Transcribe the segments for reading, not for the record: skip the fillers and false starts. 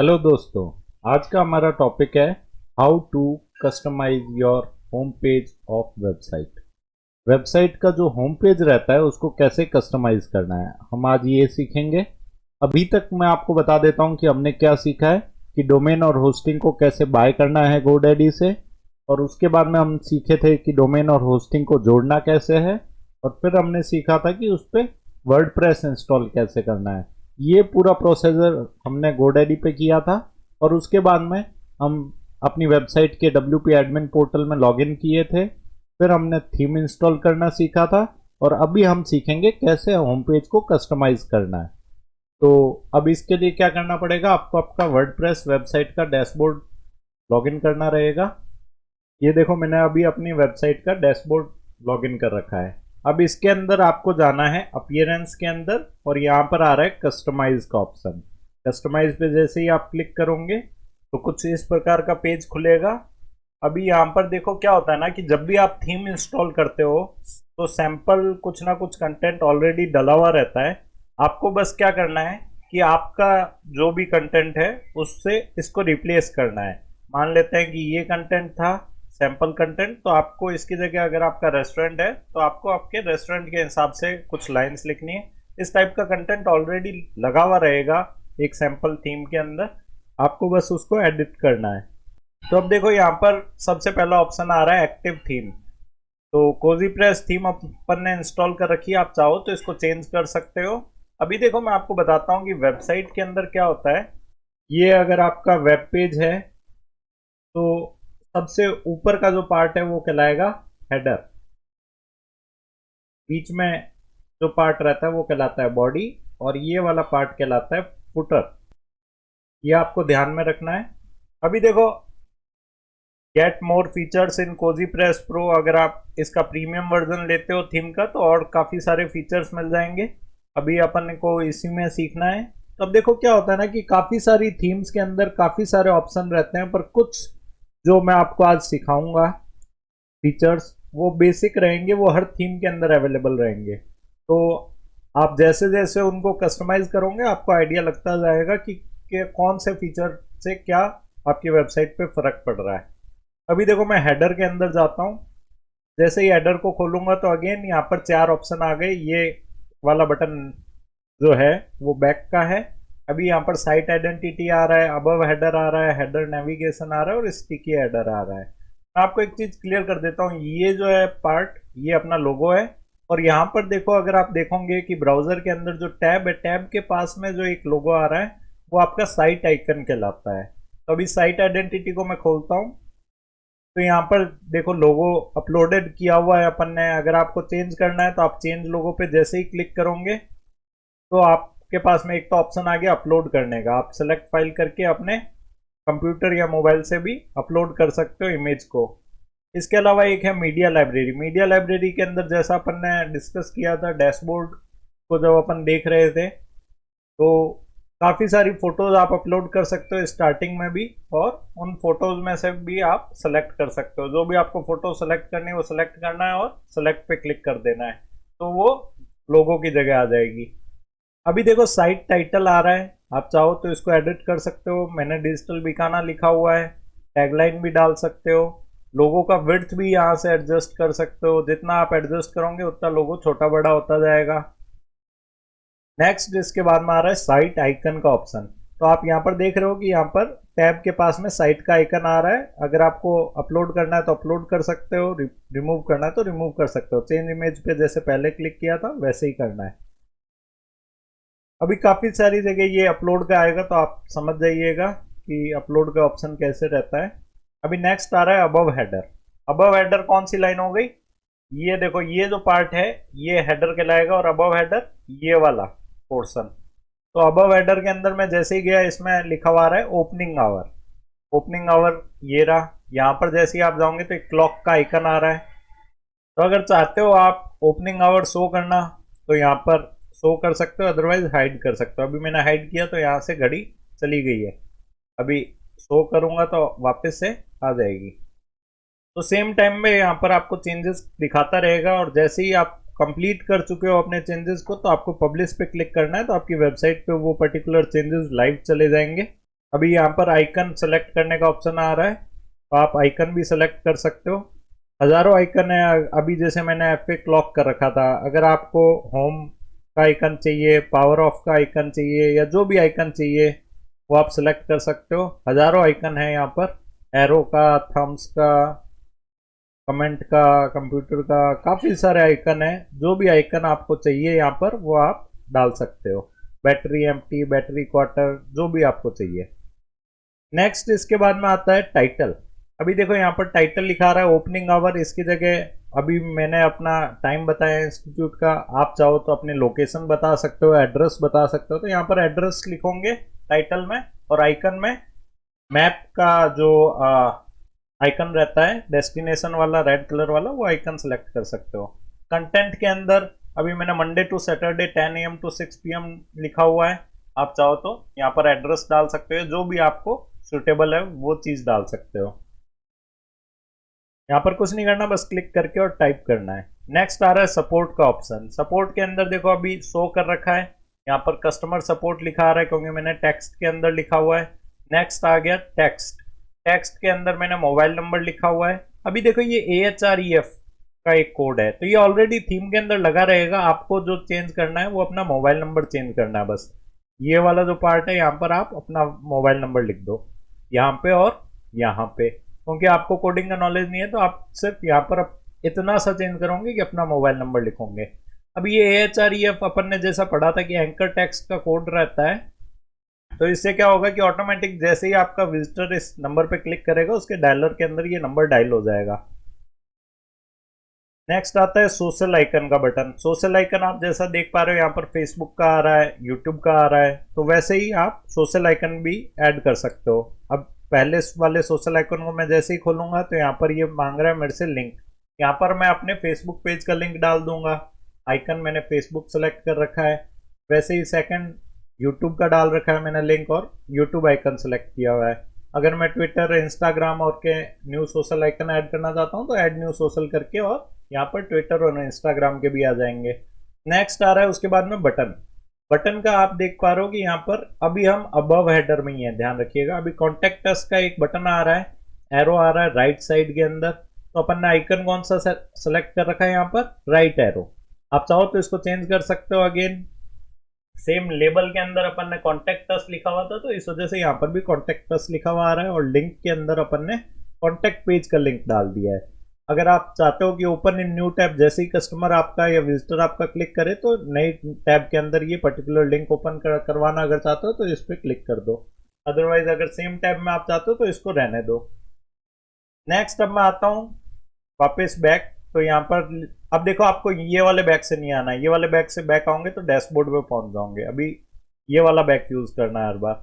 Hello दोस्तों। आज का हमारा टॉपिक है how to customise your home page of website. Website का जो होम पेज रहता है उसको कैसे कस्टमाइज करना है, हम आज ये सीखेंगे। अभी तक मैं आपको बता देता हूँ कि हमने क्या सीखा है कि डोमेन और होस्टिंग को कैसे बाय करना है GoDaddy से, और उसके बाद में हम सीखे थे कि डोमेन और होस्टिंग को जोड़ना कैसे है, और फिर हमने सीखा था कि उस पर वर्डप्रेस इंस्टॉल कैसे करना है। ये पूरा प्रोसीजर हमने GoDaddy पे किया था, और उसके बाद में हम अपनी वेबसाइट के WP एडमिन पोर्टल में लॉगिन किए थे। फिर हमने थीम इंस्टॉल करना सीखा था, और अभी हम सीखेंगे कैसे होम पेज को कस्टमाइज करना है। तो अब इसके लिए क्या करना पड़ेगा, आपको आपका वर्डप्रेस वेबसाइट का डैशबोर्ड लॉगिन करना रहेगा। ये देखो, मैंने अभी अपनी वेबसाइट का डैशबोर्ड लॉगिन कर रखा है। अब इसके अंदर आपको जाना है अपीयरेंस के अंदर, और यहाँ पर आ रहा है कस्टमाइज का ऑप्शन। कस्टमाइज पे जैसे ही आप क्लिक करोगे तो कुछ इस प्रकार का पेज खुलेगा। अभी यहाँ पर देखो क्या होता है ना कि जब भी आप थीम इंस्टॉल करते हो तो सैंपल कुछ ना कुछ कंटेंट ऑलरेडी डला हुआ रहता है। आपको बस क्या करना है कि आपका जो भी कंटेंट है उससे इसको रिप्लेस करना है। मान लेते हैं कि ये कंटेंट था सैंपल कंटेंट, तो आपको इसकी जगह, अगर आपका रेस्टोरेंट है तो आपको आपके रेस्टोरेंट के हिसाब से कुछ लाइंस लिखनी है। इस टाइप का कंटेंट ऑलरेडी लगा हुआ रहेगा एक सैंपल थीम के अंदर, आपको बस उसको एडिट करना है। तो अब देखो यहाँ पर सबसे पहला ऑप्शन आ रहा है एक्टिव थीम। तो कोजी प्रेस थीम अपन ने इंस्टॉल कर रखी है, आप चाहो तो इसको चेंज कर सकते हो। अभी देखो मैं आपको बताता हूँ कि वेबसाइट के अंदर क्या होता है। ये अगर आपका वेब पेज है तो सबसे ऊपर का जो पार्ट है वो कहलाएगा हेडर। बीच में जो पार्ट रहता है वो कहलाता है बॉडी, और ये वाला पार्ट कहलाता है फुटर। ये आपको ध्यान में रखना है। अभी देखो, get more features in Cozy Press Pro, अगर आप इसका प्रीमियम वर्जन लेते हो थीम का तो और काफ़ी सारे फीचर्स मिल जाएंगे। अभी अपन को इसी में सीखना है। तो अब देखो क्या होता है ना कि काफ़ी सारी थीम्स के अंदर काफ़ी सारे ऑप्शन रहते हैं, पर कुछ जो मैं आपको आज सिखाऊंगा फीचर्स वो बेसिक रहेंगे, वो हर थीम के अंदर अवेलेबल रहेंगे। तो आप जैसे जैसे उनको कस्टमाइज करोगे आपको आइडिया लगता जाएगा कि कौन से फीचर से क्या आपकी वेबसाइट पे फर्क पड़ रहा है। अभी देखो मैं हेडर के अंदर जाता हूँ। जैसे ही हेडर को खोलूंगा तो अगेन यहाँ पर 4 ऑप्शन आ गए। ये वाला बटन जो है वो बैक का है। अभी यहाँ पर साइट आइडेंटिटी आ रहा है, अबव हेडर आ रहा है, हेडर नेविगेशन आ रहा है, और स्टिकी हेडर आ रहा है। मैं आपको एक चीज क्लियर कर देता हूँ, ये जो है पार्ट ये अपना लोगो है। और यहाँ पर देखो, अगर आप देखोगे कि ब्राउजर के अंदर जो टैब है, टैब के पास में जो एक लोगो आ रहा है वो आपका साइट आइकन कहलाता है। तो अभी साइट आइडेंटिटी को मैं खोलता हूँ तो यहाँ पर देखो लोगो अपलोडेड किया हुआ है अपन ने। अगर आपको चेंज करना है तो आप चेंज लोगो पे जैसे ही क्लिक करोगे तो आपके पास में एक तो ऑप्शन आ गया अपलोड करने का। आप सेलेक्ट फाइल करके अपने कंप्यूटर या मोबाइल से भी अपलोड कर सकते हो इमेज को। इसके अलावा एक है मीडिया लाइब्रेरी। मीडिया लाइब्रेरी के अंदर जैसा अपन ने डिस्कस किया था डेशबोर्ड को जब अपन देख रहे थे, तो काफ़ी सारी फोटोज आप अपलोड कर सकते हो स्टार्टिंग में भी, और उन फोटोज में से भी आप सेलेक्ट कर सकते हो। जो भी आपको फोटो सेलेक्ट करनी है वो सेलेक्ट करना है और सेलेक्ट पे क्लिक कर देना है, तो वो लोगों की जगह आ जाएगी। अभी देखो साइट टाइटल आ रहा है, आप चाहो तो इसको एडिट कर सकते हो। मैंने डिजिटल बिकाना लिखा हुआ है, टैगलाइन भी डाल सकते हो। लोगों का विड्थ भी यहाँ से एडजस्ट कर सकते हो, जितना आप एडजस्ट करोगे उतना लोगो छोटा बड़ा होता जाएगा। नेक्स्ट इसके बाद में आ रहा है साइट आइकन का ऑप्शन। तो आप यहाँ पर देख रहे हो कि यहाँ पर टैब के पास में साइट का आइकन आ रहा है। अगर आपको अपलोड करना है तो अपलोड कर सकते हो, रिमूव करना है तो रिमूव कर सकते हो। चेंज इमेज पे जैसे पहले क्लिक किया था वैसे ही करना है। अभी काफ़ी सारी जगह ये अपलोड का आएगा तो आप समझ जाइएगा कि अपलोड का ऑप्शन कैसे रहता है। अभी नेक्स्ट आ रहा है अबव हेडर। अबव हेडर कौन सी लाइन हो गई, ये देखो ये जो पार्ट है ये हेडर कहलाएगा, और अबव हेडर ये वाला पोर्शन। तो अबव हेडर के अंदर मैं जैसे ही गया इसमें लिखा हुआ आ रहा है ओपनिंग आवर। ओपनिंग आवर ये रहा। यहाँ पर जैसे ही आप जाओगे तो एक क्लॉक का आइकन आ रहा है। तो अगर चाहते हो आप ओपनिंग आवर शो करना तो यहाँ पर शो कर सकते हो, अदरवाइज हाइड कर सकते हो। अभी मैंने हाइड किया तो यहाँ से घड़ी चली गई है। अभी शो करूँगा तो वापस से आ जाएगी। तो सेम टाइम में यहाँ पर आपको चेंजेस दिखाता रहेगा, और जैसे ही आप कंप्लीट कर चुके हो अपने चेंजेस को तो आपको पब्लिश पे क्लिक करना है, तो आपकी वेबसाइट पे वो पर्टिकुलर चेंजेस लाइव चले जाएंगे। अभी यहाँ पर आइकन सेलेक्ट करने का ऑप्शन आ रहा है, तो आप आइकन भी सेलेक्ट कर सकते हो। हजारों आइकन है। अभी जैसे मैंने F8 लॉक कर रखा था, अगर आपको होम का आइकन चाहिए, पावर ऑफ का आइकन चाहिए, या जो भी आइकन चाहिए वो आप सेलेक्ट कर सकते हो। हजारों आइकन है यहाँ पर, एरो का, थम्स का, कमेंट का, कंप्यूटर का, काफ़ी सारे आइकन है। जो भी आइकन आपको चाहिए यहाँ पर वो आप डाल सकते हो। बैटरी एम्प्टी, बैटरी क्वार्टर, जो भी आपको चाहिए। नेक्स्ट इसके बाद में आता है टाइटल। अभी देखो यहाँ पर टाइटल लिखा रहा है ओपनिंग आवर, इसकी जगह अभी मैंने अपना टाइम बताया इंस्टीट्यूट का। आप चाहो तो अपने लोकेशन बता सकते हो, एड्रेस बता सकते हो, तो यहाँ पर एड्रेस लिखोगे टाइटल में। और आइकन में मैप का जो आइकन रहता है डेस्टिनेशन वाला, रेड कलर वाला, वो आइकन सेलेक्ट कर सकते हो। कंटेंट के अंदर अभी मैंने Monday to Saturday 10 AM to 6 PM लिखा हुआ है। आप चाहो तो यहाँ पर एड्रेस डाल सकते हो, जो भी आपको सुटेबल है वो चीज़ डाल सकते हो। यहाँ पर कुछ नहीं करना, बस क्लिक करके और टाइप करना है। नेक्स्ट आ रहा है सपोर्ट का ऑप्शन। सपोर्ट के अंदर देखो अभी शो कर रखा है, यहाँ पर कस्टमर सपोर्ट लिखा आ रहा है क्योंकि मैंने टेक्स्ट के अंदर लिखा हुआ है। नेक्स्ट आ गया टेक्स्ट। टेक्स्ट के अंदर मैंने मोबाइल नंबर लिखा हुआ है। अभी देखो ये AHREF का एक कोड है, तो ये ऑलरेडी थीम के अंदर लगा रहेगा। आपको जो चेंज करना है वो अपना मोबाइल नंबर चेंज करना है बस। ये वाला जो पार्ट है यहाँ पर आप अपना मोबाइल नंबर लिख दो, यहाँ पे और यहाँ पे। क्योंकि आपको कोडिंग का नॉलेज नहीं है तो आप सिर्फ यहाँ पर इतना सा चेंज करोगे कि अपना मोबाइल नंबर लिखोगे। अब ये AHREF अपन ने जैसा पढ़ा था कि एंकर टेक्स्ट का कोड रहता है, तो इससे क्या होगा कि ऑटोमेटिक जैसे ही आपका विजिटर इस नंबर पे क्लिक करेगा उसके डायलर के अंदर ये नंबर डायल हो जाएगा। नेक्स्ट आता है सोशल आइकन का बटन। सोशल आइकन आप जैसा देख पा रहे हो यहाँ पर फेसबुक का आ रहा है, यूट्यूब का आ रहा है, तो वैसे ही आप सोशल आइकन भी ऐड कर सकते हो। अब पहले वाले सोशल आइकन को मैं जैसे ही खोलूंगा तो यहाँ पर ये मांग रहा है मेरे से लिंक। यहाँ पर मैं अपने फेसबुक पेज का लिंक डाल दूंगा। आइकन मैंने फेसबुक सेलेक्ट कर रखा है। वैसे ही सेकंड यूट्यूब का डाल रखा है मैंने लिंक, और यूट्यूब आइकन सेलेक्ट किया हुआ है। अगर मैं ट्विटर, इंस्टाग्राम और के न्यू सोशल आइकन ऐड करना चाहता हूँ तो ऐड न्यू सोशल करके, और यहाँ पर ट्विटर और इंस्टाग्राम के भी आ जाएंगे। नेक्स्ट आ रहा है उसके बाद में बटन। बटन का आप देख पा रहे हो कि यहाँ पर अभी हम अबव हेडर में ही है, ध्यान रखिएगा। अभी कॉन्टेक्ट अस का एक बटन आ रहा है, एरो आ रहा है राइट साइड के अंदर, तो अपन ने आइकन कौन सा सेलेक्ट कर रखा है यहाँ पर, राइट एरो। आप चाहो तो इसको चेंज कर सकते हो। अगेन सेम लेबल के अंदर अपन ने कॉन्टेक्ट अस लिखा हुआ था, तो इस वजह से यहाँ पर भी कॉन्टेक्ट अस लिखा हुआ आ रहा है, और लिंक के अंदर अपन ने कॉन्टेक्ट पेज का लिंक डाल दिया है। अगर आप चाहते हो कि ओपन इन न्यू टैब, जैसे ही कस्टमर आपका या विजिटर आपका क्लिक करे तो नई टैब के अंदर ये पर्टिकुलर लिंक ओपन करवाना अगर चाहते हो तो इस पर क्लिक कर दो। अदरवाइज अगर सेम टैब में आप चाहते हो तो इसको रहने दो। नेक्स्ट अब मैं आता हूँ वापस बैक। तो यहाँ पर अब देखो आपको ये वाले बैक से नहीं आना है, ये वाले बैक से बैक आओगे तो डैशबोर्ड पे पहुंच जाओगे। अभी ये वाला बैक यूज करना है हर बार।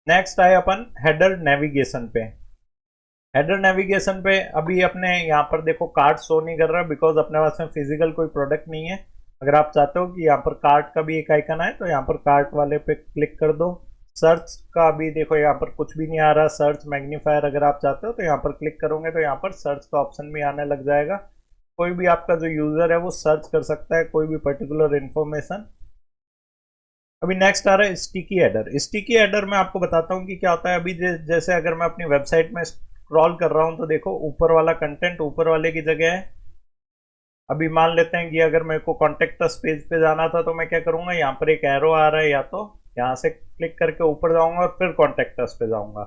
नेक्स्ट आए अपन हेडर नेविगेशन पे। हेडर नेविगेशन पे अभी अपने यहाँ पर देखो कार्ट शो नहीं कर रहा बिकॉज अपने पास में फिजिकल कोई प्रोडक्ट नहीं है। अगर आप चाहते हो कि यहाँ पर कार्ट का भी एक आइकन आए तो यहाँ पर कार्ट वाले पे क्लिक कर दो। सर्च का भी देखो यहाँ पर कुछ भी नहीं आ रहा, सर्च मैग्नीफायर अगर आप चाहते हो तो यहाँ पर क्लिक करोगे तो यहाँ पर सर्च का ऑप्शन भी आने लग जाएगा। कोई भी आपका जो यूजर है वो सर्च कर सकता है कोई भी पर्टिकुलर इंफॉर्मेशन। अभी नेक्स्ट आ रहा है स्टिकी हेडर। स्टिकी हेडर में आपको बताता हूँ कि क्या होता है। अभी जैसे अगर मैं अपनी वेबसाइट में स्क्रॉल कर रहा हूँ तो देखो ऊपर वाला कंटेंट ऊपर वाले की जगह है। अभी मान लेते हैं कि अगर मेरे को कॉन्टेक्ट अस पेज पे जाना था तो मैं क्या करूंगा, यहाँ पर एक एरो आ रहा है, या तो यहाँ से क्लिक करके ऊपर जाऊंगा और फिर कॉन्टेक्ट अस पे जाऊंगा।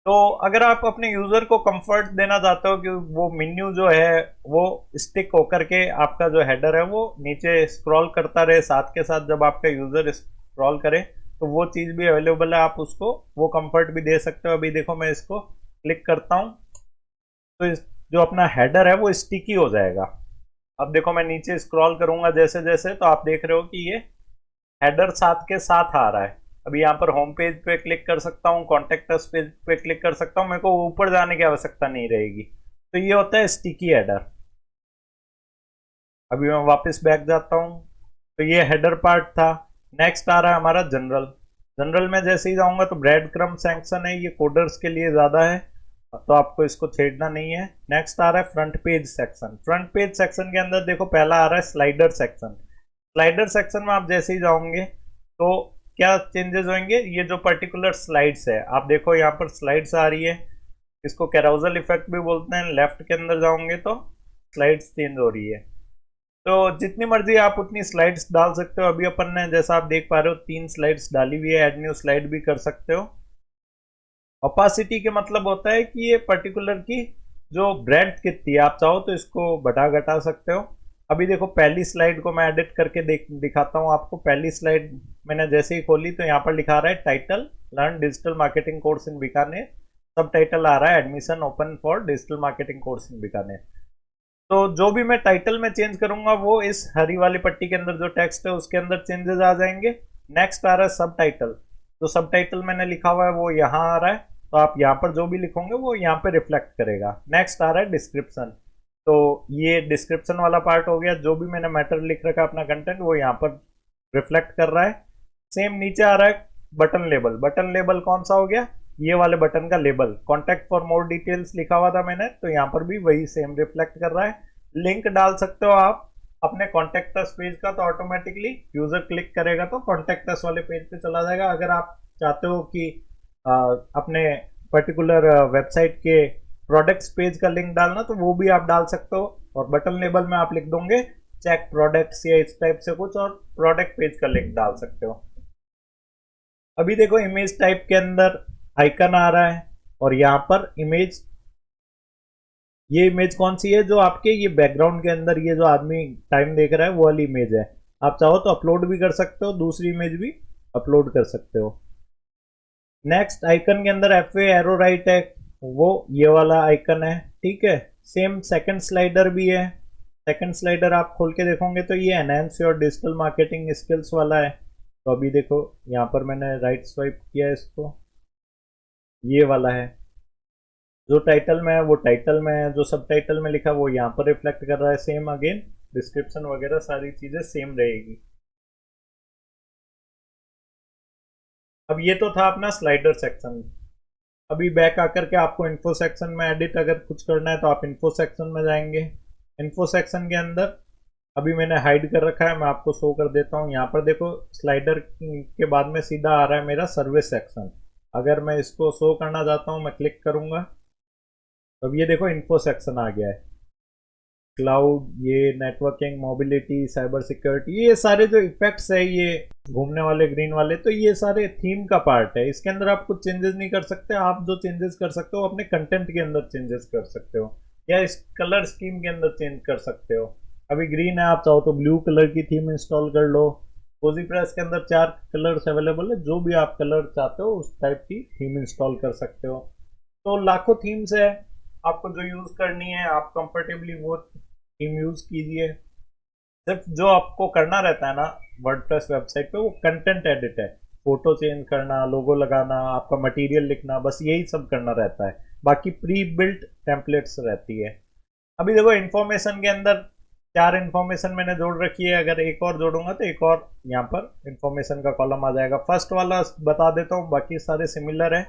तो अगर आप अपने यूजर को कंफर्ट देना चाहते हो कि वो मेन्यू जो है वो स्टिक होकर के आपका जो हेडर है वो नीचे स्क्रॉल करता रहे, साथ के साथ जब आपका यूजर स्क्रॉल करे तो वो चीज़ भी अवेलेबल है, आप उसको वो कंफर्ट भी दे सकते हो। अभी देखो मैं इसको क्लिक करता हूँ तो जो अपना हेडर है वो स्टिकी हो जाएगा। अब देखो मैं नीचे स्क्रॉल करूंगा जैसे जैसे तो आप देख रहे हो कि ये हेडर साथ के साथ आ रहा है। अभी यहाँ पर होम पेज पे क्लिक कर सकता हूँ, कॉन्टेक्ट अस पेज पे क्लिक कर सकता हूँ, मेरे को ऊपर जाने की आवश्यकता नहीं रहेगी। तो ये होता है स्टिकी हेडर। अभी मैं वापस बैक जाता हूँ तो ये हेडर पार्ट था। नेक्स्ट आ रहा है हमारा जनरल। जनरल में जैसे ही जाऊंगा तो ब्रेड क्रम सेक्शन है, ये कोडर्स के लिए ज़्यादा है तो आपको इसको छेड़ना नहीं है। नेक्स्ट आ रहा है front page section. Front page section के अंदर देखो पहला आ रहा है स्लाइडर सेक्शन। स्लाइडर सेक्शन में आप जैसे ही जाओगे तो क्या चेंजेस होंगे, ये जो पर्टिकुलर स्लाइड्स है, आप देखो यहाँ पर स्लाइड्स आ रही है, इसको कैरोसल इफेक्ट भी बोलते हैं। लेफ्ट के अंदर जाओगे तो स्लाइड्स चेंज हो रही है। तो जितनी मर्जी आप उतनी स्लाइड्स डाल सकते हो। अभी अपन ने जैसा आप देख पा रहे हो 3 स्लाइड्स डाली हुई है, एड न्यू स्लाइड भी कर सकते हो। ओपासिटी के मतलब होता है कि ये पर्टिकुलर की जो ब्रेड्थ कितनी है, आप चाहो तो इसको बढ़ा घटा सकते हो। अभी देखो पहली स्लाइड को मैं एडिट करके दिखाता हूँ आपको। पहली स्लाइड मैंने जैसे ही खोली तो यहाँ पर लिखा रहा है title, learn digital marketing course in Bikaner. सब टाइटल आ रहा है admission open for digital marketing course in Bikaner. तो जो भी मैं टाइटल में चेंज करूंगा वो इस हरी वाली पट्टी के अंदर जो टेक्स्ट है उसके अंदर चेंजेस आ जाएंगे। नेक्स्ट आ रहा है सब टाइटल। जो सब टाइटल मैंने लिखा हुआ है वो यहाँ आ रहा है, तो आप यहाँ पर जो भी लिखोगे वो यहाँ पे रिफ्लेक्ट करेगा। नेक्स्ट आ रहा है डिस्क्रिप्शन। तो ये डिस्क्रिप्शन वाला पार्ट हो गया, जो भी मैंने मैटर लिख रखा अपना कंटेंट वो यहाँ पर रिफ्लेक्ट कर रहा है। सेम नीचे आ रहा है बटन लेबल। बटन लेबल कौन सा हो गया, ये वाले बटन का label. Contact for more details लिखा हुआ था मैंने, तो यहाँ पर भी वही सेम रिफ्लेक्ट कर रहा है। लिंक डाल सकते हो आप अपने कॉन्टेक्ट अस पेज का, तो ऑटोमेटिकली यूजर क्लिक करेगा तो कॉन्टेक्ट अस वाले पेज पे चला जाएगा। अगर आप चाहते हो कि अपने पर्टिकुलर वेबसाइट के प्रोडक्ट्स पेज का लिंक डालना, तो वो भी आप डाल सकते हो। और बटन लेबल में आप लिख दोगे चेक प्रोडक्ट्स या इस टाइप से कुछ, और प्रोडक्ट पेज का लिंक डाल सकते हो। अभी देखो इमेज टाइप के अंदर आइकन आ रहा है, और यहाँ पर इमेज, ये इमेज कौन सी है, जो आपके ये बैकग्राउंड के अंदर ये जो आदमी टाइम देख रहा है वो वाली इमेज है। आप चाहो तो अपलोड भी कर सकते हो, दूसरी इमेज भी अपलोड कर सकते हो। नेक्स्ट आइकन के अंदर एफ एरो राइट है, वो ये वाला आइकन है, ठीक है। सेम सेकंड स्लाइडर भी है। सेकंड स्लाइडर आप खोल के देखोगे तो ये enhance your digital marketing skills वाला है। तो अभी देखो यहाँ पर मैंने राइट स्वाइप किया इसको, ये वाला है। जो टाइटल में है वो टाइटल में है, जो सब टाइटल में लिखा वो यहाँ पर रिफ्लेक्ट कर रहा है। सेम अगेन डिस्क्रिप्शन वगैरह सारी चीजें सेम रहेगी। अब ये तो था अपना स्लाइडर सेक्शन। अभी बैक आकर के आपको इन्फो सेक्शन में एडिट अगर कुछ करना है तो आप इन्फो सेक्शन में जाएंगे। इन्फो सेक्शन के अंदर अभी मैंने हाइड कर रखा है, मैं आपको शो कर देता हूँ। यहाँ पर देखो स्लाइडर के बाद में सीधा आ रहा है मेरा सर्विस सेक्शन। अगर मैं इसको शो करना चाहता हूँ, मैं क्लिक करूंगा, अब ये देखो इन्फो सेक्शन आ गया है। क्लाउड, ये नेटवर्किंग, मोबिलिटी, साइबर सिक्योरिटी, ये सारे जो इफेक्ट्स है, ये घूमने वाले ग्रीन वाले, तो ये सारे थीम का पार्ट है। इसके अंदर आप कुछ चेंजेस नहीं कर सकते। आप जो चेंजेस कर सकते हो अपने कंटेंट के अंदर चेंजेस कर सकते हो, या इस कलर स्कीम के अंदर चेंज कर सकते हो। अभी ग्रीन है, आप चाहो तो ब्लू कलर की थीम इंस्टॉल कर लो। कोजी प्रेस के अंदर 4 कलर्स अवेलेबल है, जो भी आप कलर चाहते हो उस टाइप की थीम इंस्टॉल कर सकते हो। तो लाखों थीम्स है, आपको जो यूज करनी है आप कंफर्टेबली वो थीम यूज कीजिए। सिर्फ जो आपको करना रहता है ना वर्डप्रेस वेबसाइट पे, वो कंटेंट एडिट है। फोटो चेंज करना, लोगो लगाना, आपका मटेरियल लिखना, बस यही सब करना रहता है। बाकी प्री बिल्ट टेम्पलेट्स रहती है। अभी देखो इन्फॉर्मेशन के अंदर 4 इन्फॉर्मेशन मैंने जोड़ रखी है। अगर एक और जोड़ूंगा तो एक और यहाँ पर इन्फॉर्मेशन का कॉलम आ जाएगा। फर्स्ट वाला बता देता हूँ, बाकी सारे सिमिलर है।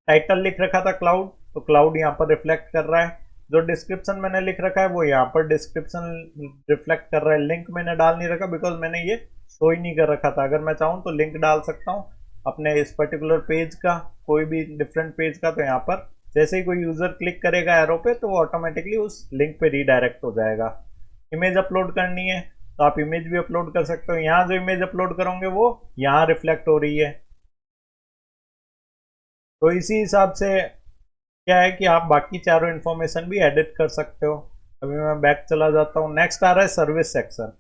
टाइटल लिख रखा था क्लाउड, तो क्लाउड यहाँ पर रिफ्लेक्ट कर रहा है। जो डिस्क्रिप्शन मैंने लिख रखा है वो यहाँ पर डिस्क्रिप्शन रिफ्लेक्ट कर रहा है। लिंक मैंने डाल नहीं रखा बिकॉज मैंने ये शो ही नहीं कर रखा था। अगर मैं चाहूँ तो लिंक डाल सकता हूँ अपने इस पर्टिकुलर पेज का, कोई भी डिफरेंट पेज का। तो यहाँ पर जैसे ही कोई यूजर क्लिक करेगा एरो पे तो वो ऑटोमेटिकली उस लिंक पे रीडायरेक्ट हो जाएगा। इमेज अपलोड करनी है तो आप इमेज भी अपलोड कर सकते हो। यहाँ जो इमेज अपलोड करोगे वो यहाँ रिफ्लेक्ट हो रही है। तो इसी हिसाब से क्या है कि आप बाकी चारों इन्फॉर्मेशन भी एडिट कर सकते हो। अभी मैं बैक चला जाता हूँ। नेक्स्ट आ रहा है सर्विस सेक्शन।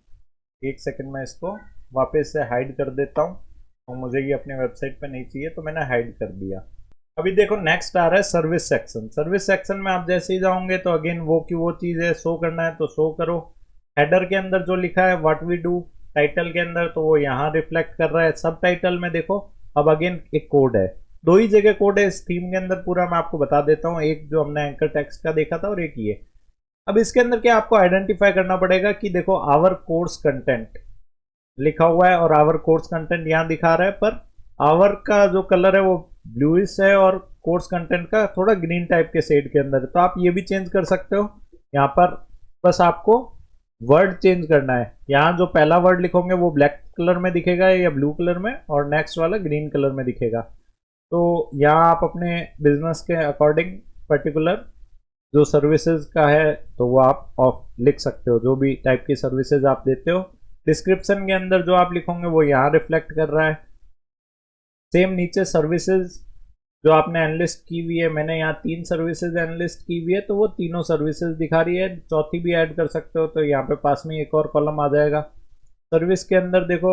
एक सेकंड में इसको वापस से हाइड कर देता हूँ, और मुझे ये अपने वेबसाइट पे नहीं चाहिए तो मैंने हाइड कर दिया। अभी देखो नेक्स्ट आ रहा है सर्विस सेक्शन। सर्विस सेक्शन में आप जैसे ही जाओगे तो अगेन वो की वो चीज़ है, शो करना है तो शो करो। हेडर के अंदर जो लिखा है व्हाट वी डू, टाइटल के अंदर तो वो यहाँ रिफ्लेक्ट कर रहा है। सब टाइटल में देखो अब अगेन एक कोड है, 2 ही जगह कोड है इस थीम के अंदर। पूरा मैं आपको बता देता हूँ, एक जो हमने एंकर टेक्स्ट का देखा था और एक ये। अब इसके अंदर क्या आपको आइडेंटिफाई करना पड़ेगा कि देखो आवर कोर्स कंटेंट लिखा हुआ है और आवर कोर्स कंटेंट यहाँ दिखा रहा है, पर आवर का जो कलर है वो ब्लूइश है और कोर्स कंटेंट का थोड़ा ग्रीन टाइप के शेड के अंदर है। तो आप ये भी चेंज कर सकते हो। यहाँ पर बस आपको वर्ड चेंज करना है। यहाँ जो पहला वर्ड लिखोगे वो ब्लैक कलर में दिखेगा या ब्लू कलर में, और नेक्स्ट वाला ग्रीन कलर में दिखेगा। तो यहाँ आप अपने बिजनेस के अकॉर्डिंग पर्टिकुलर जो सर्विसेज का है तो वो आप ऑफ लिख सकते हो, जो भी टाइप की सर्विसेज आप देते हो। डिस्क्रिप्शन के अंदर जो आप लिखोगे वो यहाँ रिफ्लेक्ट कर रहा है। सेम नीचे सर्विसेज जो आपने एनलिस्ट की हुई है, मैंने यहाँ 3 सर्विसेज एनलिस्ट की हुई है तो वो तीनों सर्विसेज दिखा रही है। चौथी भी ऐड कर सकते हो, तो यहाँ पे पास में एक और कॉलम आ जाएगा। सर्विस के अंदर देखो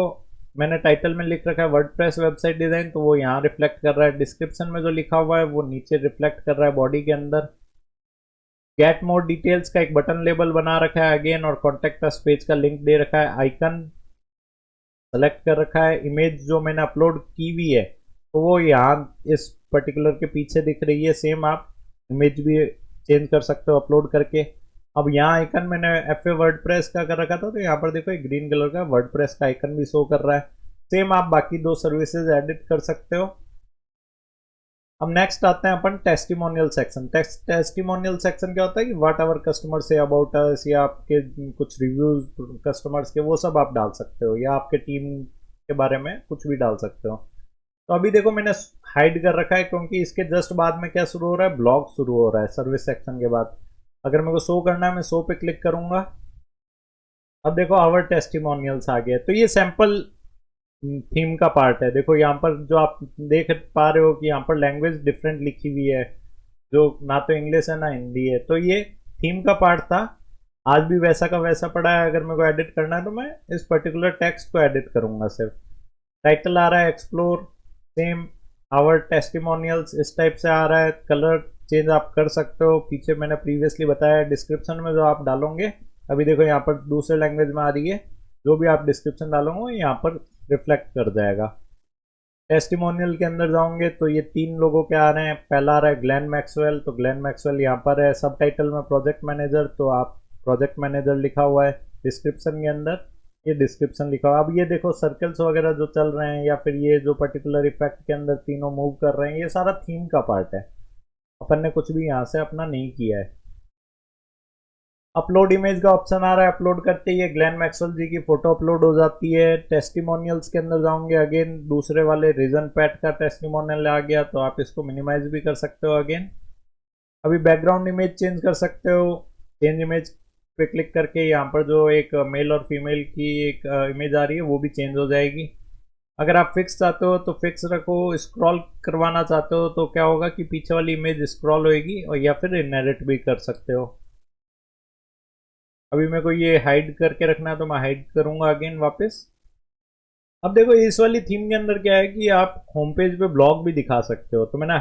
मैंने टाइटल में लिख रखा है वर्डप्रेस वेबसाइट डिज़ाइन, तो वो यहाँ रिफ्लेक्ट कर रहा है। डिस्क्रिप्शन में जो लिखा हुआ है वो नीचे रिफ्लेक्ट कर रहा है बॉडी के अंदर। गेट मोर डिटेल्स का एक बटन लेबल बना रखा है अगेन, और कॉन्टेक्ट अस पेज का लिंक दे रखा है। आइकन सेलेक्ट कर रखा है। इमेज जो मैंने अपलोड की हुई है तो वो यहाँ इस पर्टिकुलर के पीछे दिख रही है। सेम आप इमेज भी चेंज कर सकते हो अपलोड करके। अब यहाँ आइकन मैंने FA वर्डप्रेस का कर रखा था, तो यहाँ पर देखो एक ग्रीन कलर का वर्डप्रेस का आइकन भी शो कर रहा है। सेम आप बाकी 2 सर्विसेज एडिट कर सकते हो। अब नेक्स्ट आते हैं अपन टेस्टिमोनियल सेक्शन। टेस्टिमोनियल सेक्शन क्या होता है कि what our customer say about us, या आपके कुछ रिव्यूज कस्टमर्स के, वो सब आप डाल सकते हो, या आपके टीम के बारे में कुछ भी डाल सकते हो। तो अभी देखो मैंने हाइड कर रखा है क्योंकि इसके जस्ट बाद में क्या शुरू हो रहा है, ब्लॉग शुरू हो रहा है सर्विस सेक्शन के बाद। अगर मेरे को शो करना है मैं शो पे क्लिक करूंगा। अब देखो आवर टेस्टिमोनियल्स आ गया। तो ये सैंपल थीम का पार्ट है। देखो यहाँ पर जो आप देख पा रहे हो कि यहाँ पर लैंग्वेज डिफरेंट लिखी हुई है, जो ना तो इंग्लिश है ना हिंदी है। तो ये थीम का पार्ट था, आज भी वैसा का वैसा पड़ा है। अगर मेरे को एडिट करना है तो मैं इस पर्टिकुलर टेक्स्ट को एडिट करूंगा सिर्फ। टाइटल आ रहा है एक्सप्लोर, सेम आवर टेस्टिमोनियल्स इस टाइप से आ रहा है। कलर चेंज आप कर सकते हो, पीछे मैंने प्रीवियसली बताया। डिस्क्रिप्शन में जो आप डालोगे, अभी देखो यहाँ पर दूसरे लैंग्वेज में आ रही है, जो भी आप डिस्क्रिप्शन डालोगे यहाँ पर रिफ्लेक्ट कर जाएगा। टेस्टिमोनियल के अंदर जाओगे तो ये 3 लोगों के आ रहे हैं। पहला आ रहा है ग्लेन मैक्सवेल, तो ग्लेन मैक्सवेल यहाँ पर है। सब टाइटल में प्रोजेक्ट मैनेजर, तो आप प्रोजेक्ट मैनेजर लिखा हुआ है। डिस्क्रिप्शन के अंदर ये डिस्क्रिप्शन लिखा हुआ है। अब ये देखो सर्कल्स वगैरह जो चल रहे हैं, या फिर ये जो पर्टिकुलर इफेक्ट के अंदर तीनों मूव कर रहे हैं, ये सारा थीम का पार्ट है। अपन ने कुछ भी यहाँ से अपना नहीं किया है। अपलोड इमेज का ऑप्शन आ रहा है। अपलोड करते ही ग्लेन मैक्सवेल जी की फोटो अपलोड हो जाती है। टेस्टिमोनियल्स के अंदर जाओगे, अगेन दूसरे वाले रीजन पैट का टेस्टिमोनियल आ गया, तो आप इसको मिनिमाइज भी कर सकते हो अगेन। अभी बैकग्राउंड इमेज चेंज कर सकते हो। चेंज इमेज पे क्लिक करके यहाँ पर जो एक मेल और फीमेल की एक इमेज आ रही है वो भी चेंज हो जाएगी। अगर आप फिक्स चाहते हो तो फिक्स रखो। स्क्रॉल करवाना चाहते हो तो क्या होगा कि पीछे वाली इमेज स्क्रॉल होएगी, और या फिर इनहेरिट भी कर सकते हो। अभी मेरे को ये हाइड करके रखना है तो मैं हाइड करूंगा अगेन वापस। अब देखो इस वाली थीम के अंदर क्या है कि आप होम पेज पे ब्लॉग भी दिखा सकते हो, तो मैंने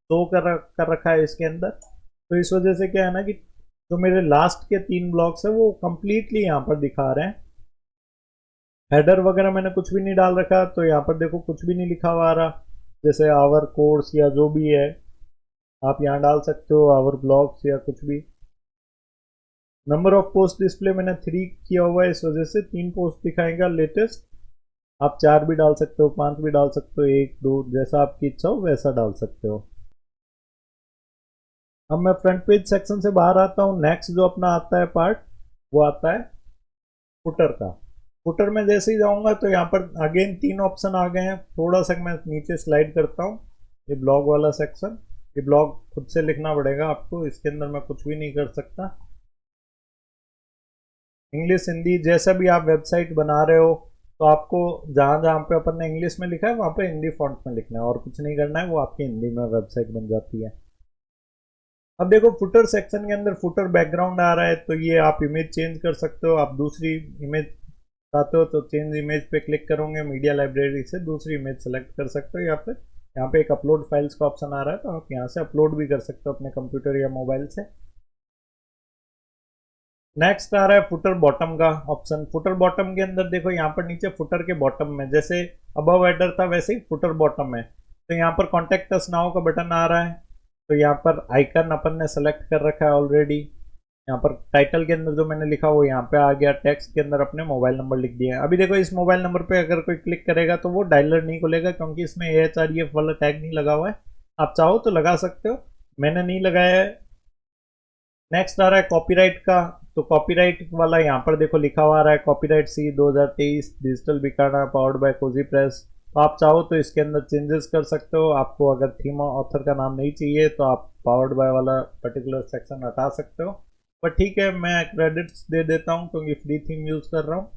शो कर रखा है इसके अंदर। तो इस वजह से क्या है ना कि जो मेरे लास्ट के 3 ब्लॉग्स है वो कंप्लीटली यहाँ पर दिखा रहे हैं। हेडर वगैरह मैंने कुछ भी नहीं डाल रखा, तो यहाँ पर देखो कुछ भी नहीं लिखा हुआ आ रहा। जैसे आवर कोर्स या जो भी है आप यहाँ डाल सकते हो, आवर ब्लॉग्स या कुछ भी। नंबर ऑफ पोस्ट डिस्प्ले मैंने 3 किया हुआ है, इस वजह से 3 पोस्ट दिखाएगा लेटेस्ट। आप 4 भी डाल सकते हो, 5 भी डाल सकते हो, 1 2 जैसा आपकी इच्छा हो वैसा डाल सकते हो। अब मैं फ्रंट पेज सेक्शन से बाहर आता हूँ। नेक्स्ट जो अपना आता है पार्ट वो आता है फुटर का। फुटर में जैसे ही जाऊंगा तो यहाँ पर अगेन 3 ऑप्शन आ गए हैं। थोड़ा सा मैं नीचे स्लाइड करता हूँ। ये ब्लॉग वाला सेक्शन, ये ब्लॉग खुद से लिखना पड़ेगा आपको, इसके अंदर मैं कुछ भी नहीं कर सकता। इंग्लिश हिंदी जैसा भी आप वेबसाइट बना रहे हो तो आपको जहाँ जहाँ पे अपन ने इंग्लिश में लिखा है वहाँ पे हिंदी फॉन्ट में लिखना है, और कुछ नहीं करना है, वो आपकी हिंदी में वेबसाइट बन जाती है। अब देखो फुटर सेक्शन के अंदर फुटर बैकग्राउंड आ रहा है, तो ये आप इमेज चेंज कर सकते हो। आप दूसरी इमेज चाहते हो तो चेंज इमेज पे क्लिक करोगे, मीडिया लाइब्रेरी से दूसरी इमेज सेलेक्ट कर सकते हो, या फिर यहाँ पे एक अपलोड फाइल्स का ऑप्शन आ रहा है, तो आप यहाँ से अपलोड भी कर सकते हो अपने कंप्यूटर या मोबाइल से। नेक्स्ट आ रहा है फुटर बॉटम का ऑप्शन। फुटर बॉटम के अंदर देखो यहाँ पर नीचे फुटर के बॉटम में जैसे अबव हेडर था वैसे ही फुटर बॉटम है, तो यहाँ पर कॉन्टेक्ट अस नाउ का बटन आ रहा है। तो यहाँ पर आइकन अपन ने सेलेक्ट कर रखा है ऑलरेडी। यहाँ पर टाइटल के अंदर जो मैंने लिखा वो यहाँ पे आ गया। टेक्स्ट के अंदर अपने मोबाइल नंबर लिख दिया है। अभी देखो इस मोबाइल नंबर पे अगर कोई क्लिक करेगा तो वो डायलर नहीं खुलेगा, क्योंकि इसमें AHREF वाला टैग नहीं लगा हुआ है। आप चाहो तो लगा सकते हो, मैंने नहीं लगाया है। नेक्स्ट आ रहा है कॉपीराइट का। तो कॉपीराइट वाला यहाँ पर देखो लिखा हुआ आ रहा है, copyright C 2023 digital Bikana powered by cozy press. तो आप चाहो तो इसके अंदर चेंजेस कर सकते हो। आपको अगर थीम ऑथर का नाम नहीं चाहिए तो आप पावर्ड बाय वाला पर्टिकुलर सेक्शन हटा सकते हो, पर ठीक है मैं क्रेडिट्स दे देता हूँ क्योंकि फ्री थीम यूज कर रहा हूँ।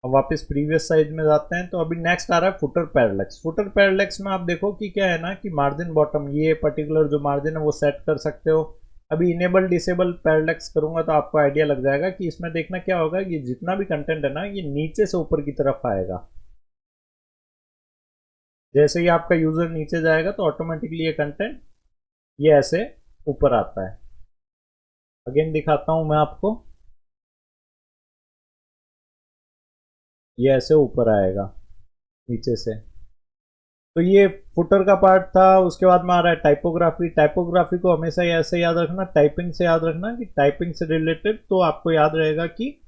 अब वापस प्रीवियस साइज में जाते हैं, तो अभी नेक्स्ट आ रहा है फुटर पैरालेक्स। फुटर पैरालेक्स में आप देखो कि क्या है ना कि मार्जिन बॉटम, ये पर्टिकुलर जो मार्जिन है वो सेट कर सकते हो। अभी इनेबल डिसेबल पैरालेक्स करूंगा तो आपको आइडिया लग जाएगा कि इसमें देखना क्या होगा कि जितना भी कंटेंट है ना ये नीचे से ऊपर की तरफ आएगा। जैसे ही आपका यूजर नीचे जाएगा तो ऑटोमेटिकली ये कंटेंट ये ऐसे ऊपर आता है। अगेन दिखाता हूं मैं आपको, ये ऐसे ऊपर आएगा नीचे से। तो ये फुटर का पार्ट था। उसके बाद में आ रहा है टाइपोग्राफी। टाइपोग्राफी को हमेशा ऐसे याद रखना, टाइपिंग से याद रखना कि टाइपिंग से रिलेटेड, तो आपको याद रहेगा कि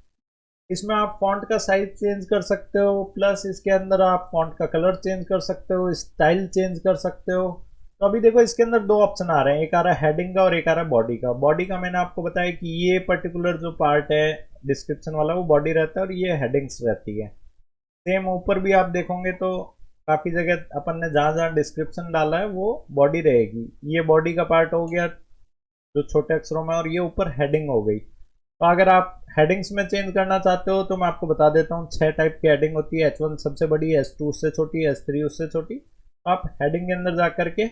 इसमें आप फॉन्ट का साइज चेंज कर सकते हो, प्लस इसके अंदर आप फॉन्ट का कलर चेंज कर सकते हो, स्टाइल चेंज कर सकते हो। तो अभी देखो इसके अंदर दो ऑप्शन आ रहे हैं, एक आ रहा है हेडिंग का और एक आ रहा है बॉडी का। बॉडी का मैंने आपको बताया कि ये पर्टिकुलर जो पार्ट है डिस्क्रिप्शन वाला वो बॉडी रहता है और ये हेडिंग्स रहती है। सेम ऊपर भी आप देखोगे तो काफी जगह अपन ने जहां जहां डिस्क्रिप्शन डाला है वो बॉडी रहेगी। ये बॉडी का पार्ट हो गया जो छोटे अक्षरों में, और ये ऊपर हेडिंग हो गई। तो अगर आप हेडिंग्स में चेंज करना चाहते हो तो मैं आपको बता देता हूँ, 6 टाइप की हेडिंग होती है। H1 सबसे बड़ी, H2 उससे छोटी, H3 उससे छोटी। तो आप हेडिंग के अंदर जा करके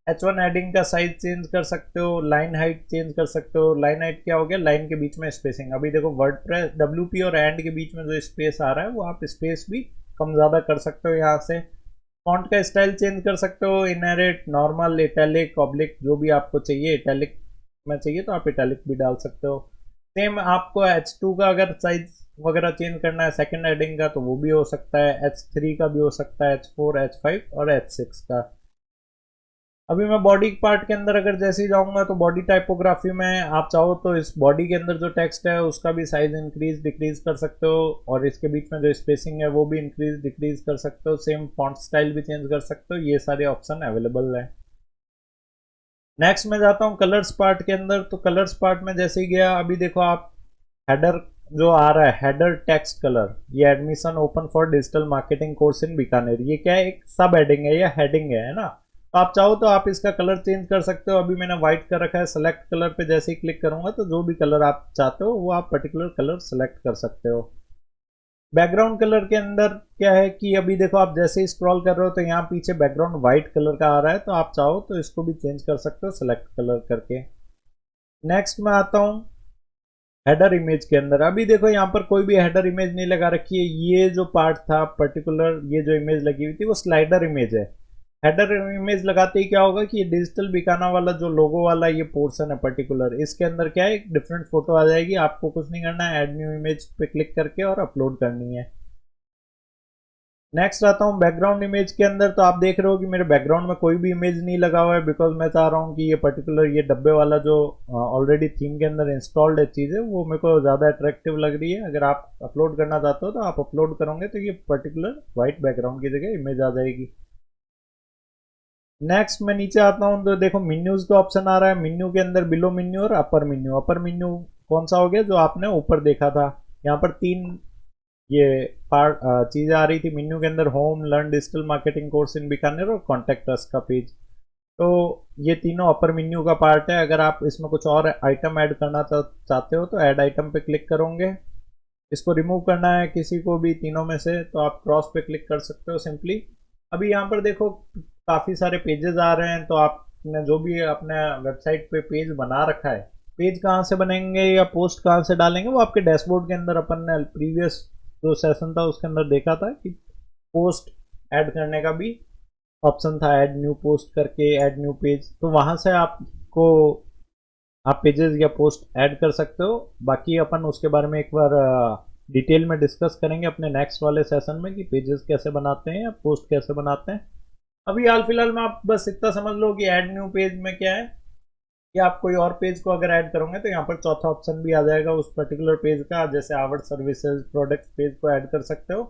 H1 हेडिंग का साइज चेंज कर सकते हो, लाइन हाइट चेंज कर सकते हो। लाइन हाइट क्या हो गया, लाइन के बीच में स्पेसिंग। अभी देखो वर्डप्रेस WP और एंड के बीच में जो स्पेस आ रहा है वो आप स्पेस भी कम ज़्यादा कर सकते हो यहाँ से। फॉन्ट का स्टाइल चेंज कर सकते हो, इनहेरिट, नॉर्मल, इटैलिक, ऑब्लिक, जो भी आपको चाहिए। इटैलिक में चाहिए तो आप इटैलिक भी डाल सकते हो। सेम आपको H2 का अगर साइज वगैरह चेंज करना है सेकंड हेडिंग का तो वो भी हो सकता है। H3 का भी हो सकता है, H4, H5 और H6 का। अभी मैं बॉडी पार्ट के अंदर अगर जैसे ही जाऊंगा तो बॉडी टाइपोग्राफी में आप चाहो तो इस बॉडी के अंदर जो टेक्स्ट है उसका भी साइज इंक्रीज डिक्रीज कर सकते हो, और इसके बीच में जो स्पेसिंग है वो भी इंक्रीज डिक्रीज कर सकते हो। सेम फॉन्ट स्टाइल भी चेंज कर सकते हो। ये सारे ऑप्शन अवेलेबल है। नेक्स्ट में जाता हूँ कलर्स पार्ट के अंदर। तो कलर्स पार्ट में जैसे ही गया, अभी देखो आप हेडर जो आ रहा है, हेडर टेक्स्ट कलर, ये admission open for digital marketing course in Bikaner, ये क्या है, एक सब हेडिंग है या हेडिंग है ना। तो आप चाहो तो आप इसका कलर चेंज कर सकते हो। अभी मैंने व्हाइट कर रखा है, सेलेक्ट कलर पे जैसे ही क्लिक करूंगा तो जो भी कलर आप चाहते हो वो आप पर्टिकुलर कलर सेलेक्ट कर सकते हो। बैकग्राउंड कलर के अंदर क्या है कि अभी देखो आप जैसे ही स्क्रॉल कर रहे हो तो यहाँ पीछे बैकग्राउंड व्हाइट कलर का आ रहा है, तो आप चाहो तो इसको भी चेंज कर सकते हो सेलेक्ट कलर करके। नेक्स्ट में आता हूँ हेडर इमेज के अंदर। अभी देखो यहाँ पर कोई भी हेडर इमेज नहीं लगा रखी है। ये जो पार्ट था पर्टिकुलर, ये जो इमेज लगी हुई थी वो स्लाइडर इमेज है। हेडर इमेज लगाते ही क्या होगा कि ये डिजिटल बिकाना वाला जो लोगो वाला ये पोर्शन है पर्टिकुलर, इसके अंदर क्या है, एक डिफरेंट फोटो आ जाएगी। आपको कुछ नहीं करना है, ऐड न्यू इमेज पे क्लिक करके और अपलोड करनी है। नेक्स्ट आता हूँ बैकग्राउंड इमेज के अंदर। तो आप देख रहे हो कि मेरे बैकग्राउंड में कोई भी इमेज नहीं लगा हुआ है, बिकॉज मैं चाह रहा हूँ कि ये पर्टिकुलर ये डब्बे वाला जो ऑलरेडी थीम के अंदर इंस्टॉल्ड है चीज़ है वो मेरे को ज़्यादा अट्रैक्टिव लग रही है। अगर आप अपलोड करना चाहते हो तो आप अपलोड करोगे तो ये पर्टिकुलर व्हाइट बैकग्राउंड की जगह इमेज आ जाएगी। नेक्स्ट मैं नीचे आता हूँ तो देखो मेन्यूज का ऑप्शन आ रहा है। मेन्यू के अंदर बिलो मेन्यू और अपर मेन्यू। अपर मेन्यू कौन सा हो गया, जो आपने ऊपर देखा था। यहाँ पर तीन ये पार्ट चीज़ें आ रही थी मेन्यू के अंदर, home, learn digital marketing course in Bikaner और कॉन्टेक्ट अस का पेज। तो ये तीनों अपर मेन्यू का पार्ट है। अगर आप इसमें कुछ और आइटम ऐड करना चाहते हो तो ऐड आइटम पे क्लिक करोगे। इसको रिमूव करना है किसी को भी तीनों में से तो आप क्रॉस पे क्लिक कर सकते हो सिंपली। अभी यहाँ पर देखो काफ़ी सारे पेजेस आ रहे हैं, तो आपने जो भी अपने वेबसाइट पे पेज बना रखा है, पेज कहाँ से बनेंगे या पोस्ट कहाँ से डालेंगे वो आपके डैशबोर्ड के अंदर अपन ने प्रीवियस जो सेशन था उसके अंदर देखा था कि पोस्ट ऐड करने का भी ऑप्शन था, ऐड न्यू पोस्ट करके, ऐड न्यू पेज। तो वहाँ से आपको आप पेजेस या पोस्ट ऐड कर सकते हो। बाकी अपन उसके बारे में एक बार डिटेल में डिस्कस करेंगे अपने नेक्स्ट वाले सेशन में कि पेजेस कैसे बनाते हैं या पोस्ट कैसे बनाते हैं। अभी हाल फिलहाल में आप बस इतना समझ लो कि ऐड न्यू पेज में क्या है कि आप कोई और पेज को अगर ऐड करोगे तो यहाँ पर चौथा ऑप्शन भी आ जाएगा उस पर्टिकुलर पेज का, जैसे आवर सर्विसेज प्रोडक्ट पेज को ऐड कर सकते हो।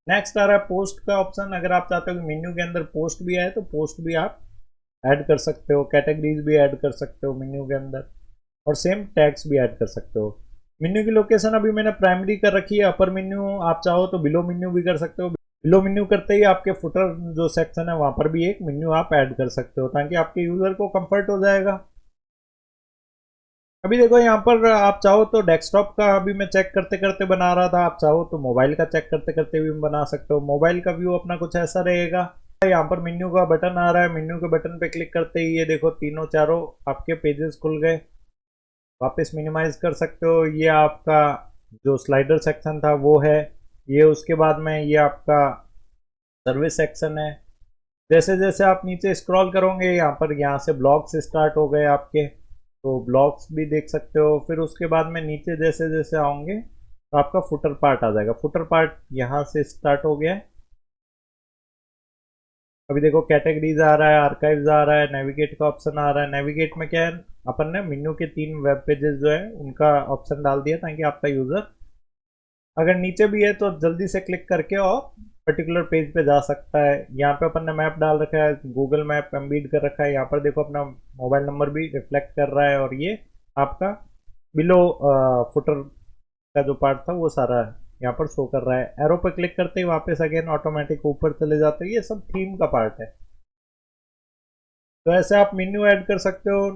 नेक्स्ट आ रहा है पोस्ट का ऑप्शन। अगर आप चाहते हो कि मेन्यू के अंदर पोस्ट भी आए तो पोस्ट भी आप ऐड कर सकते हो, कैटेगरीज भी ऐड कर सकते हो मेन्यू के अंदर। और सेम टैग्स भी ऐड कर सकते हो। मेन्यू की लोकेशन अभी मैंने प्राइमरी कर रखी है, अपर मेन्यू आप चाहो तो बिलो मेन्यू भी कर सकते हो। बिलो मेन्यू करते ही आपके फुटर जो सेक्शन है वहां पर भी एक मेन्यू आप ऐड कर सकते हो ताकि आपके यूजर को कंफर्ट हो जाएगा। अभी देखो यहाँ पर आप चाहो तो डेस्कटॉप का अभी मैं चेक करते करते बना रहा था, आप चाहो तो मोबाइल का चेक करते करते भी बना सकते हो। मोबाइल का व्यू अपना कुछ ऐसा रहेगा। यहाँ पर मेन्यू का बटन आ रहा है, मेन्यू के बटन पे क्लिक करते ही ये देखो तीनों चारों आपके पेजेस खुल गए। वापस मिनिमाइज कर सकते हो। ये आपका जो स्लाइडर सेक्शन था वो है ये, उसके बाद में ये आपका सर्विस सेक्शन है। जैसे जैसे आप नीचे स्क्रॉल करोगे यहाँ पर यहाँ से ब्लॉग्स स्टार्ट हो गए आपके, तो ब्लॉग्स भी देख सकते हो। फिर उसके बाद में नीचे जैसे जैसे आओगे तो आपका फुटर पार्ट आ जाएगा। फुटर पार्ट यहाँ से स्टार्ट हो गया है। अभी देखो कैटेगरीज आ रहा है, आर्काइव्स आ रहा है, नेविगेट का ऑप्शन आ रहा है। नेविगेट में क्या है, अपन ने मेन्यू के 3 वेब पेजेस जो है उनका ऑप्शन डाल दिया ताकि आपका यूजर अगर नीचे भी है तो जल्दी से क्लिक करके और पर्टिकुलर पेज पे जा सकता है। यहाँ पे अपन ने मैप डाल रखा है, गूगल मैप एम्बेड कर रखा है। यहाँ पर देखो अपना मोबाइल नंबर भी रिफ्लेक्ट कर रहा है और ये आपका बिलो फुटर का जो पार्ट था वो सारा यहाँ पर शो कर रहा है। एरो पर क्लिक करते ही वापस अगेन ऑटोमेटिक ऊपर चले जाते हैं। ये सब थीम का पार्ट है। तो ऐसे आप मेन्यू ऐड कर सकते हो।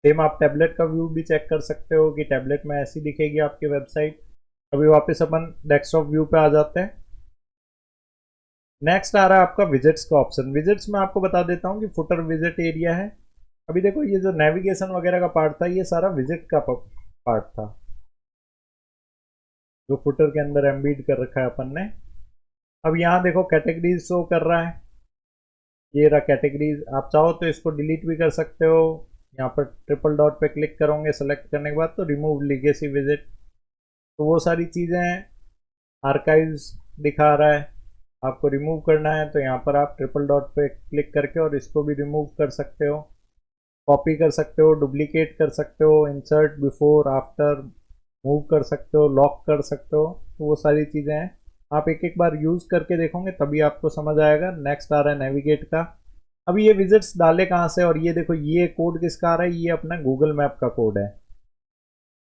सेम आप टैबलेट का व्यू भी चेक कर सकते हो कि टैबलेट में ऐसी दिखेगी आपकी वेबसाइट। अभी वापस अपन डेस्कटॉप व्यू पे आ जाते हैं। नेक्स्ट आ रहा है आपका विजिट्स का ऑप्शन। विजिट्स में आपको बता देता हूँ कि फुटर विजिट एरिया है। अभी देखो ये जो नेविगेशन वगैरह का पार्ट था ये सारा विजिट का पार्ट था जो फुटर के अंदर एम्बेड कर रखा है अपन ने। अब यहाँ देखो कैटेगरीज शो कर रहा है, ये रहा कैटेगरीज। आप चाहो तो इसको डिलीट भी कर सकते हो। यहाँ पर ट्रिपल डॉट पे क्लिक करोगे सेलेक्ट करने के बाद तो रिमूव लीगेसी विजिट, तो वो सारी चीज़ें हैं। आर्काइव्स दिखा रहा है, आपको रिमूव करना है तो यहाँ पर आप ट्रिपल डॉट पे क्लिक करके और इसको भी रिमूव कर सकते हो। कॉपी कर सकते हो, डुप्लीकेट कर सकते हो, इंसर्ट बिफोर आफ्टर मूव कर सकते हो, लॉक कर सकते हो। तो वो सारी चीज़ें हैं, आप एक एक बार यूज़ करके देखोगे तभी आपको समझ आएगा। नेक्स्ट आ रहा है नेविगेट का। अभी ये विजिट्स डाले कहाँ से, और ये देखो ये कोड किसका आ रहा है, ये अपना गूगल मैप का कोड है।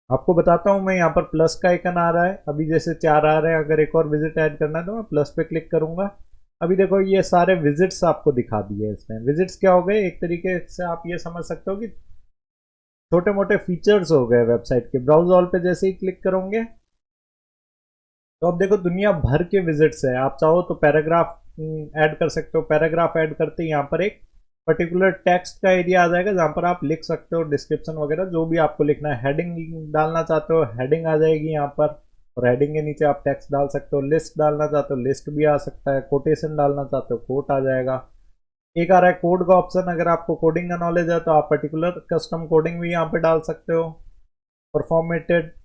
आपको बताता हूँ मैं, यहाँ पर प्लस का आइकन आ रहा है। अभी जैसे 4 आ रहे हैं, अगर एक और विजिट ऐड करना है तो मैं प्लस पे क्लिक करूंगा। अभी देखो ये सारे विजिट्स आपको दिखा दिए इसने। विजिट्स क्या हो गए, एक तरीके से आप ये समझ सकते हो कि छोटे मोटे फीचर्स हो गए वेबसाइट के। ब्राउज ऑल पे जैसे ही क्लिक करोगे तो अब देखो दुनिया भर के विजिट्स है। आप चाहो तो पैराग्राफ ऐड कर सकते हो। पैराग्राफ ऐड करते ही यहाँ पर एक पर्टिकुलर टेक्स्ट का एरिया आ जाएगा जहाँ पर आप लिख सकते हो डिस्क्रिप्शन वगैरह जो भी आपको लिखना है। हेडिंग डालना चाहते हो हेडिंग आ जाएगी यहाँ पर, और हेडिंग के नीचे आप टेक्स्ट डाल सकते हो। लिस्ट डालना चाहते हो लिस्ट भी आ सकता है। कोटेशन डालना चाहते हो कोट आ जाएगा। एक आ रहा है कोड का ऑप्शन, अगर आपको कोडिंग का नॉलेज है तो आप पर्टिकुलर कस्टम कोडिंग भी यहाँ पे डाल सकते हो। परफॉर्मेटेड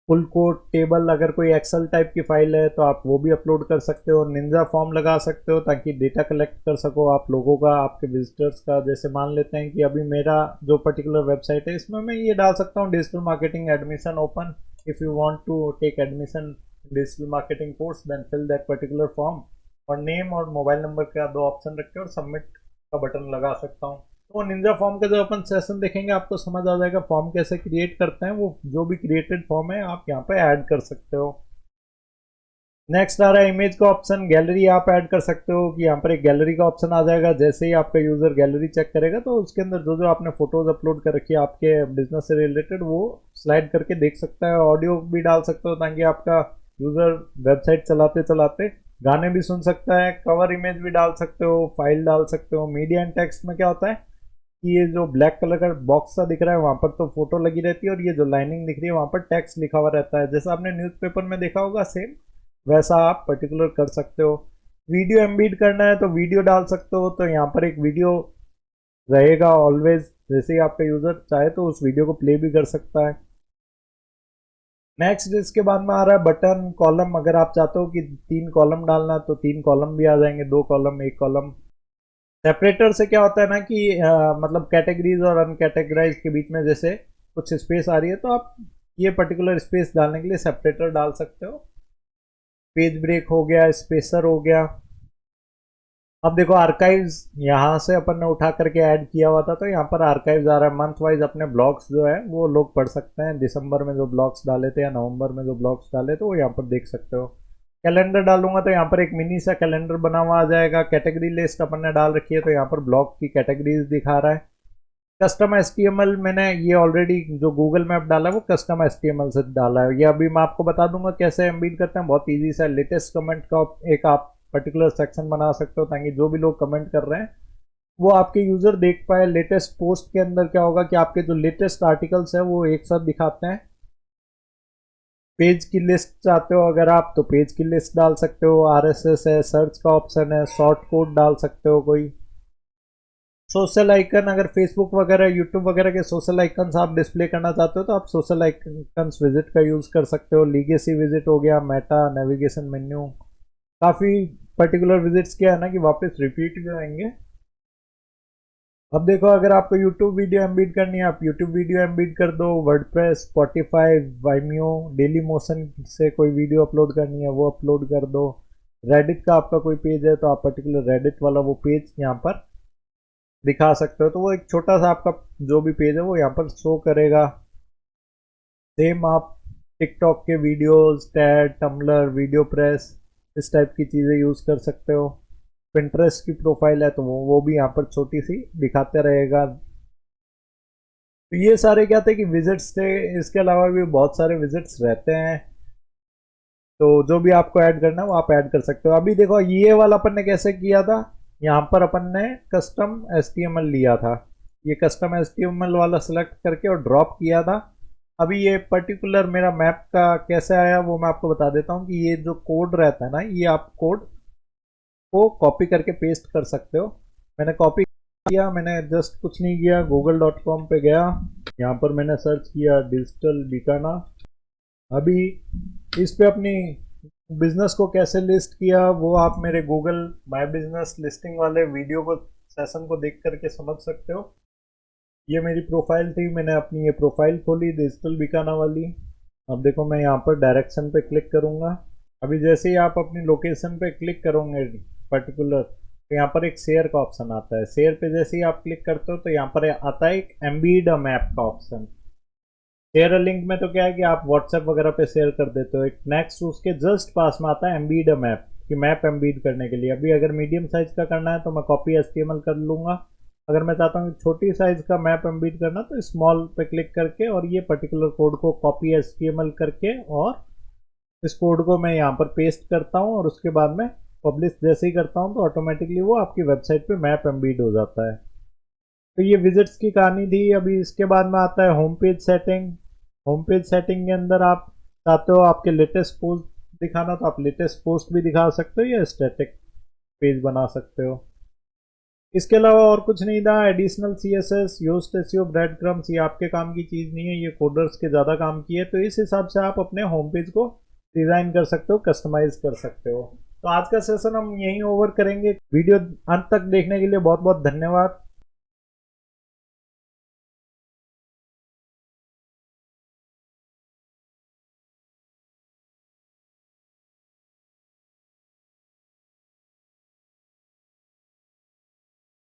फुल कोड टेबल, अगर कोई एक्सेल टाइप की फाइल है तो आप वो भी अपलोड कर सकते हो। निंजा फॉर्म लगा सकते हो ताकि डेटा कलेक्ट कर सको आप लोगों का, आपके विजिटर्स का। जैसे मान लेते हैं कि अभी मेरा जो पर्टिकुलर वेबसाइट है इसमें मैं ये डाल सकता हूँ digital marketing admission open, if you want to take admission digital marketing course then fill that particular form, और नेम और मोबाइल नंबर का 2 ऑप्शन रख के और सबमिट का बटन लगा सकता हूँ। तो निंजा फॉर्म का जब अपन सेशन देखेंगे आपको समझ आ जाएगा फॉर्म कैसे क्रिएट करते हैं। वो जो भी क्रिएटेड फॉर्म है आप यहाँ पे ऐड कर सकते हो। नेक्स्ट आ रहा है इमेज का ऑप्शन। गैलरी आप ऐड कर सकते हो कि यहाँ पर एक गैलरी का ऑप्शन आ जाएगा। जैसे ही आपका यूजर गैलरी चेक करेगा तो उसके अंदर जो जो आपने फोटोज अपलोड कर रखी है आपके बिजनेस से रिलेटेड वो स्लाइड करके देख सकता है। ऑडियो भी डाल सकते हो ताकि आपका यूजर वेबसाइट चलाते चलाते गाने भी सुन सकता है। कवर इमेज भी डाल सकते हो, फाइल डाल सकते हो। मीडिया एंड टेक्स्ट में क्या होता है कि ये जो ब्लैक कलर का बॉक्स सा दिख रहा है वहां पर तो फोटो लगी रहती है, और ये जो लाइनिंग दिख रही है वहां पर टेक्स्ट लिखा हुआ रहता है। जैसा आपने न्यूज़पेपर में देखा होगा सेम वैसा आप पर्टिकुलर कर सकते हो। वीडियो एम्बेड करना है तो वीडियो डाल सकते हो, तो यहाँ पर एक वीडियो रहेगा ऑलवेज। जैसे ही आपका यूजर चाहे तो उस वीडियो को प्ले भी कर सकता है। नेक्स्ट इसके बाद में आ रहा है बटन कॉलम। अगर आप चाहते हो कि 3 कॉलम डालना तो 3 कॉलम भी आ जाएंगे, 2 कॉलम 1 कॉलम। सेपरेटर से क्या होता है ना कि मतलब कैटेगरीज और अनकैटेगराइज के बीच में जैसे कुछ स्पेस आ रही है तो आप ये पर्टिकुलर स्पेस डालने के लिए सेपरेटर डाल सकते हो। पेज ब्रेक हो गया, स्पेसर हो गया। अब देखो आर्काइव्स यहाँ से अपन ने उठा करके ऐड किया हुआ था, तो यहाँ पर आर्काइव्स आ रहा है। मंथ वाइज अपने ब्लॉग्स जो है वो लोग पढ़ सकते हैं। दिसंबर में जो ब्लॉग्स डाले थे या नवंबर में जो ब्लॉग्स डाले थे वो यहाँ पर देख सकते हो। कैलेंडर डालूंगा तो यहाँ पर एक मिनी सा कैलेंडर बना हुआ आ जाएगा। कैटेगरी लिस्ट अपन ने डाल रखी है तो यहाँ पर ब्लॉग की कैटेगरीज दिखा रहा है। कस्टम HTML मैंने ये ऑलरेडी जो गूगल मैप डाला है वो कस्टम HTML से डाला है। ये अभी मैं आपको बता दूंगा कैसे एम्बेड करते हैं। बहुत ईजी सा लेटेस्ट कमेंट का एक आप पर्टिकुलर सेक्शन बना सकते हो ताकि जो भी लोग कमेंट कर रहे हैं वो आपके यूजर देख पाए। लेटेस्ट पोस्ट के अंदर क्या होगा कि आपके जो लेटेस्ट आर्टिकल्स है वो एक साथ दिखाते हैं। पेज की लिस्ट चाहते हो अगर आप तो पेज की लिस्ट डाल सकते हो। RSS है, सर्च का ऑप्शन है, शॉर्ट कोड डाल सकते हो। कोई सोशल आइकन अगर फेसबुक वगैरह यूट्यूब वगैरह के सोशल आइकन्स आप डिस्प्ले करना चाहते हो तो आप सोशल आइकन्स विजिट का यूज़ कर सकते हो। लीगेसी विजिट हो गया, मेटा, नेविगेशन मेन्यू, काफ़ी पर्टिकुलर विजिट्स क्या है ना कि वापस रिपीट भी आएंगे। अब देखो अगर आपको यूट्यूब वीडियो एम्बेड करनी है आप यूट्यूब वीडियो एम्बेड कर दो। वर्डप्रेस, स्पॉटिफाई, वाइमियो, डेली मोशन से कोई वीडियो अपलोड करनी है वो अपलोड कर दो। रेडिट का आपका कोई पेज है तो आप पर्टिकुलर रेडिट वाला वो पेज यहाँ पर दिखा सकते हो। तो वो एक छोटा सा आपका जो भी पेज है वो यहाँ पर शो करेगा। सेम आप टिकटॉक के videos, tag, Tumblr, video press इस टाइप की चीज़ें यूज़ कर सकते हो। पिंटरेस्ट की प्रोफाइल है तो वो भी यहाँ पर छोटी सी दिखाते रहेगा। तो ये सारे क्या थे कि विजिट्स थे। इसके अलावा भी बहुत सारे विजिट्स रहते हैं तो जो भी आपको ऐड करना है वो आप ऐड कर सकते हो। अभी देखो ये वाला अपन ने कैसे किया था, यहाँ पर अपन ने कस्टम HTML लिया था। ये कस्टम HTML वाला सेलेक्ट करके और ड्रॉप किया था। अभी ये पर्टिकुलर मेरा मैप का कैसे आया वो मैं आपको बता देता हूँ कि ये जो कोड रहता है ना ये आप कोड को कॉपी करके पेस्ट कर सकते हो। मैंने कॉपी किया, मैंने जस्ट कुछ नहीं किया, google.com पे गया, यहाँ पर मैंने सर्च किया डिजिटल बिकाना। अभी इस पे अपनी बिजनेस को कैसे लिस्ट किया वो आप मेरे गूगल माय बिजनेस लिस्टिंग वाले वीडियो को सेशन को देख करके समझ सकते हो। ये मेरी प्रोफाइल थी, मैंने अपनी ये प्रोफाइल खोली डिजिटल बिकाना वाली। अब देखो मैं यहाँ पर डायरेक्शन पे क्लिक करूँगा। अभी जैसे ही आप अपनी लोकेशन पे क्लिक करोगे पर्टिकुलर तो यहाँ पर एक शेयर का ऑप्शन आता है। शेयर पे जैसे ही आप क्लिक करते हो तो यहाँ पर आता है एक एम्बीड मैप का ऑप्शन। शेयर अ लिंक में तो क्या है कि आप व्हाट्सएप वगैरह पे शेयर कर देते हो। एक नेक्स्ट उसके जस्ट पास में आता है एम्बीड मैप कि मैप एम्बीड करने के लिए। अभी अगर मीडियम साइज का करना है तो मैं कॉपी HTML कर लूँगा। अगर मैं चाहता हूँ छोटी साइज का मैप एम्बीड करना तो स्मॉल पे क्लिक करके और ये पर्टिकुलर कोड को कॉपी HTML करके और इस कोड को मैं यहाँ पर पेस्ट करता हूँ और उसके बाद में पब्लिश जैसे ही करता हूँ तो ऑटोमेटिकली वो आपकी वेबसाइट पे मैप एम्बीड हो जाता है। तो ये विजिट्स की कहानी थी। अभी इसके बाद में आता है home page setting. Home page setting के अंदर आप चाहते हो आपके लेटेस्ट पोस्ट दिखाना तो आप लेटेस्ट पोस्ट भी दिखा सकते हो या स्टैटिक पेज बना सकते हो। इसके अलावा और कुछ नहीं था। Additional CSS, Yoast SEO, breadcrumbs ये आपके काम की चीज़ नहीं है, ये कोडर्स के ज़्यादा काम की है। तो इस हिसाब से आप अपने होम पेज को डिज़ाइन कर सकते हो, कस्टमाइज कर सकते हो। तो आज का सेशन हम यहीं ओवर करेंगे। वीडियो अंत तक देखने के लिए बहुत बहुत धन्यवाद।